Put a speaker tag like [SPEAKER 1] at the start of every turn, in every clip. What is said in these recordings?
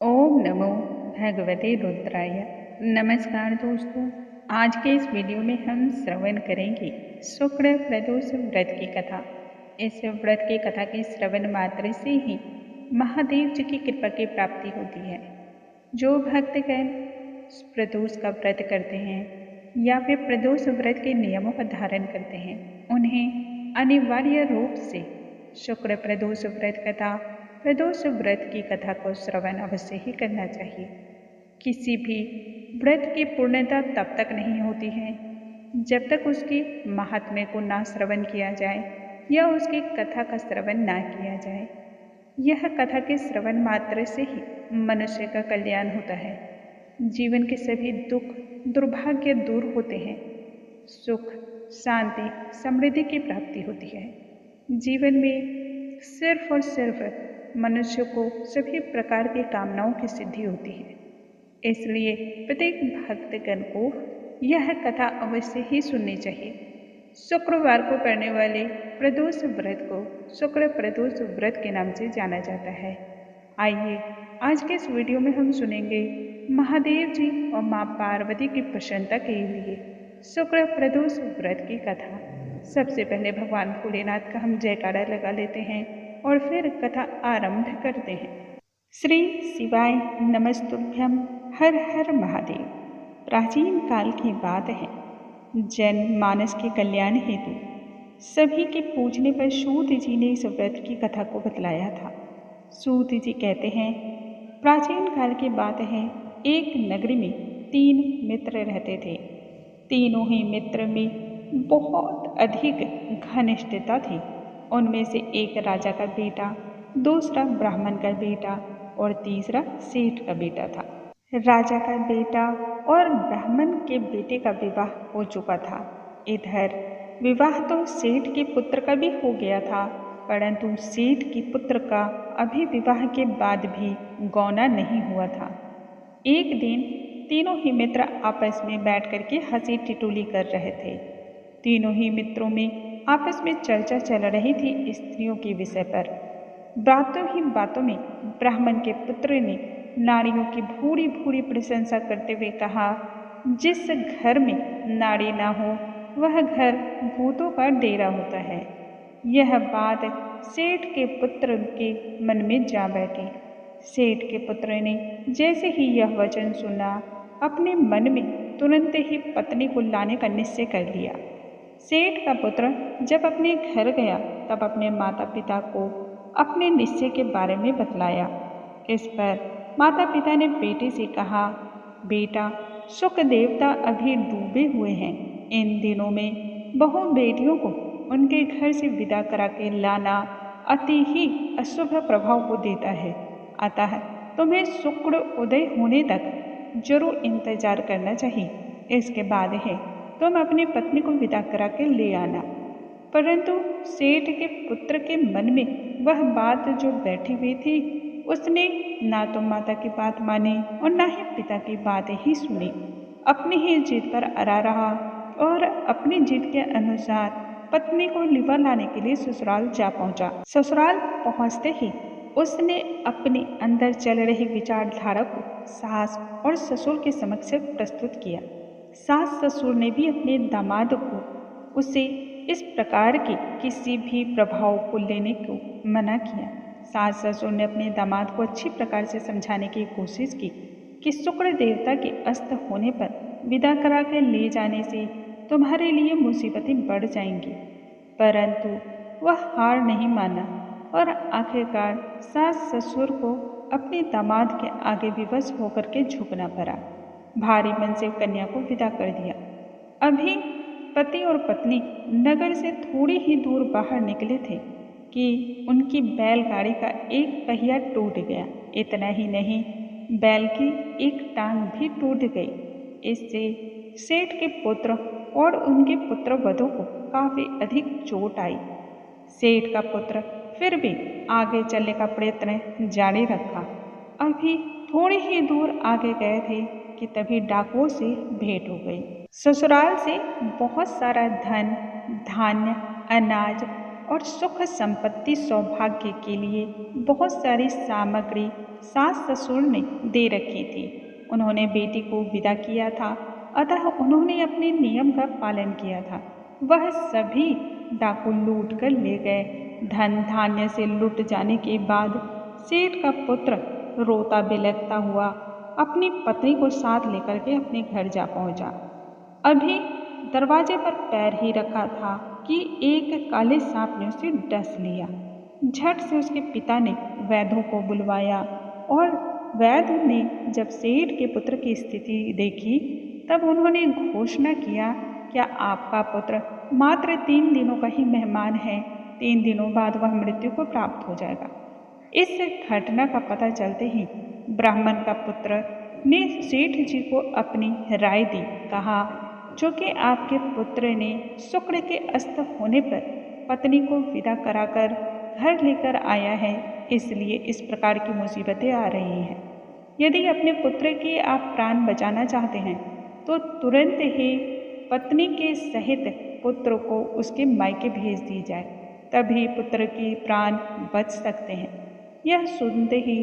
[SPEAKER 1] ओम नमो भगवते रुद्राय। नमस्कार दोस्तों, आज के इस वीडियो में हम श्रवण करेंगे शुक्र प्रदोष व्रत की कथा। इस व्रत की कथा के श्रवण मात्र से ही महादेव जी की कृपा की प्राप्ति होती है। जो भक्तगण प्रदोष का व्रत करते हैं या फिर प्रदोष व्रत के नियमों का धारण करते हैं, उन्हें अनिवार्य रूप से शुक्र प्रदोष व्रत कथा, प्रदोष व्रत की कथा को श्रवण अवश्य ही करना चाहिए। किसी भी व्रत की पूर्णता तब तक नहीं होती है जब तक उसकी महात्म्य को ना श्रवण किया जाए या उसकी कथा का श्रवण ना किया जाए। यह कथा के श्रवण मात्र से ही मनुष्य का कल्याण होता है। जीवन के सभी दुख दुर्भाग्य दूर होते हैं, सुख शांति समृद्धि की प्राप्ति होती है। जीवन में सिर्फ और सिर्फ मनुष्य को सभी प्रकार की कामनाओं की सिद्धि होती है। इसलिए प्रत्येक भक्तगण को यह कथा अवश्य ही सुननी चाहिए। शुक्रवार को पड़ने वाले प्रदोष व्रत को शुक्र प्रदोष व्रत के नाम से जाना जाता है। आइए आज के इस वीडियो में हम सुनेंगे महादेव जी और माँ पार्वती की प्रसन्नता के लिए शुक्र प्रदोष व्रत की कथा। सबसे पहले भगवान भोलेनाथ का हम जयकारा लगा लेते हैं और फिर कथा आरंभ करते हैं। श्री शिवाय नमस्तुभ्यम, हर हर महादेव। प्राचीन काल की बात है, जन मानस के कल्याण हेतु सभी के पूजने पर सूत जी ने इस व्रत की कथा को बतलाया था। सूत जी कहते हैं, प्राचीन काल की बात है, एक नगरी में 3 मित्र रहते थे। तीनों ही मित्र में बहुत अधिक घनिष्ठता थी। उनमें से एक राजा का बेटा, दूसरा ब्राह्मण का बेटा और तीसरा सेठ का बेटा था। राजा का बेटा और ब्राह्मण के बेटे का विवाह हो चुका था। इधर विवाह तो सेठ के पुत्र का भी हो गया था, परंतु सेठ के पुत्र का अभी विवाह के बाद भी गौना नहीं हुआ था। एक दिन तीनों ही मित्र आपस में बैठ कर के हंसी ठिठोली कर रहे थे। तीनों ही मित्रों में आपस में चर्चा चल रही थी स्त्रियों के विषय पर। बातों ही बातों में ब्राह्मण के पुत्र ने नारियों की भूरी भूरी प्रशंसा करते हुए कहा, जिस घर में नारी ना हो वह घर भूतों का डेरा होता है। यह बात सेठ के पुत्र के मन में जा बैठी। सेठ के पुत्र ने जैसे ही यह वचन सुना, अपने मन में तुरंत ही पत्नी को लाने का निश्चय कर लिया। सेठ का पुत्र जब अपने घर गया तब अपने माता पिता को अपने निश्चय के बारे में बतलाया। इस पर माता पिता ने बेटे से कहा, बेटा, शुक्र देवता अभी डूबे हुए हैं। इन दिनों में बहु बेटियों को उनके घर से विदा करा के लाना अति ही अशुभ प्रभाव को देता है। अतः तुम्हें शुक्र उदय होने तक जरूर इंतजार करना चाहिए। इसके बाद है तुम अपनी पत्नी को विदा करा के ले आना। परंतु सेठ के पुत्र के मन में वह बात जो बैठी हुई थी, उसने ना तो माता की बात मानी और ना ही पिता की बात ही सुनी। अपनी ही जिद पर अड़ा रहा और अपनी जिद के अनुसार पत्नी को लिवा लाने के लिए ससुराल जा पहुंचा। ससुराल पहुंचते ही उसने अपने अंदर चल रही विचारधारा को सास और ससुर के समक्ष प्रस्तुत किया। सास ससुर ने भी अपने दामाद को उसे इस प्रकार के किसी भी प्रभाव को लेने को मना किया। सास ससुर ने अपने दामाद को अच्छी प्रकार से समझाने की कोशिश की कि शुक्र देवता के अस्त होने पर विदा करा के ले जाने से तुम्हारे लिए मुसीबतें बढ़ जाएंगी, परंतु वह हार नहीं माना और आखिरकार सास ससुर को अपने दामाद के आगे विवश होकर के झुकना पड़ा। भारी मन से कन्या को विदा कर दिया। अभी पति और पत्नी नगर से थोड़ी ही दूर बाहर निकले थे कि उनकी बैलगाड़ी का एक पहिया टूट गया। इतना ही नहीं, बैल की एक टांग भी टूट गई। इससे सेठ के पुत्र और उनके पुत्र वधू को काफी अधिक चोट आई। सेठ का पुत्र फिर भी आगे चलने का प्रयत्न जारी रखा। अभी थोड़ी ही दूर आगे गए थे कि तभी डाकुओं से भेंट हो गई। ससुराल से बहुत सारा धन, धान्य, अनाज और सुख संपत्ति सौभाग्य के लिए बहुत सारी सामग्री सास ससुर ने दे रखी थी। उन्होंने बेटी को विदा किया था, अतः उन्होंने अपने नियम का पालन किया था। वह सभी डाकू लूट कर ले गए। धन धान्य से लुट जाने के बाद सेठ का पुत्र रोता बिलखता हुआ अपनी पत्नी को साथ लेकर के अपने घर जा पहुंचा। अभी दरवाजे पर पैर ही रखा था कि एक काले सांप ने उसे डस लिया। झट से उसके पिता ने वैद्यों को बुलवाया और वैद्य ने जब सेठ के पुत्र की स्थिति देखी तब उन्होंने घोषणा किया, क्या आपका पुत्र मात्र 3 दिनों का ही मेहमान है, 3 दिनों बाद वह मृत्यु को प्राप्त हो जाएगा। इस घटना का पता चलते ही ब्राह्मण का पुत्र ने सेठ जी को अपनी राय दी। कहा, चूँकि आपके पुत्र ने शुक्र के अस्त होने पर पत्नी को विदा कराकर घर लेकर आया है, इसलिए इस प्रकार की मुसीबतें आ रही हैं। यदि अपने पुत्र के आप प्राण बचाना चाहते हैं तो तुरंत ही पत्नी के सहित पुत्र को उसके मायके भेज दी जाए, तभी पुत्र के प्राण बच सकते हैं। यह सुनते ही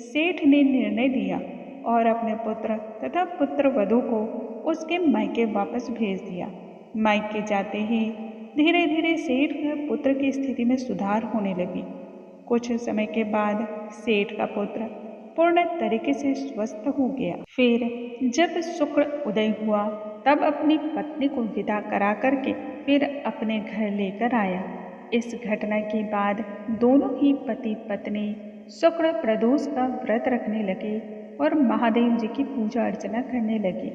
[SPEAKER 1] सेठ ने निर्णय दिया और अपने पुत्र तथा पुत्र वधू को उसके मायके वापस भेज दिया। मायके जाते ही धीरे धीरे सेठ के पुत्र की स्थिति में सुधार होने लगी। कुछ समय के बाद सेठ का पुत्र पूर्ण तरीके से स्वस्थ हो गया। फिर जब शुक्र उदय हुआ तब अपनी पत्नी को विदा करा करके फिर अपने घर लेकर आया। इस घटना के बाद दोनों ही पति पत्नी शुक्र प्रदोष का व्रत रखने लगे और महादेव जी की पूजा अर्चना करने लगे।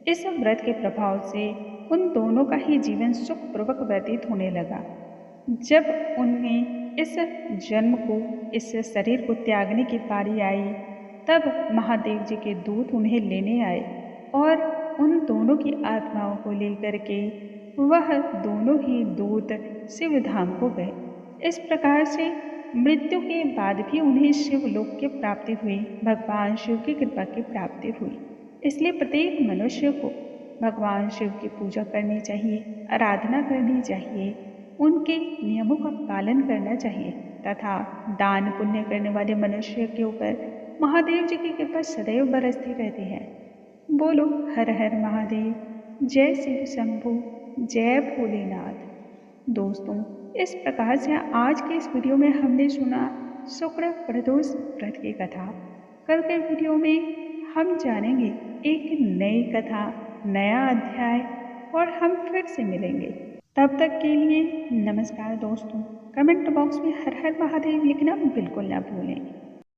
[SPEAKER 1] इस व्रत के प्रभाव से उन दोनों का ही जीवन सुखपूर्वक व्यतीत होने लगा। जब उनमें इस जन्म को, इस शरीर को त्यागने की पारी आई, तब महादेव जी के दूत उन्हें लेने आए और उन दोनों की आत्माओं को लेकर के वह दोनों ही दूत शिव धाम को गए। इस प्रकार से मृत्यु के बाद भी उन्हें शिवलोक की प्राप्ति हुई, भगवान शिव की कृपा की प्राप्ति हुई। इसलिए प्रत्येक मनुष्य को भगवान शिव की पूजा करनी चाहिए, आराधना करनी चाहिए, उनके नियमों का पालन करना चाहिए तथा दान पुण्य करने वाले मनुष्य के ऊपर महादेव जी की कृपा सदैव बरसती रहती है। बोलो हर हर महादेव, जय शिव शंभु, जय भोलेनाथ। दोस्तों, इस प्रकार से आज के इस वीडियो में हमने सुना शुक्र प्रदोष व्रत की कथा। कल के वीडियो में हम जानेंगे एक नई कथा, नया अध्याय और हम फिर से मिलेंगे। तब तक के लिए नमस्कार दोस्तों। कमेंट बॉक्स में हर हर महादेव लिखना बिल्कुल ना भूलें।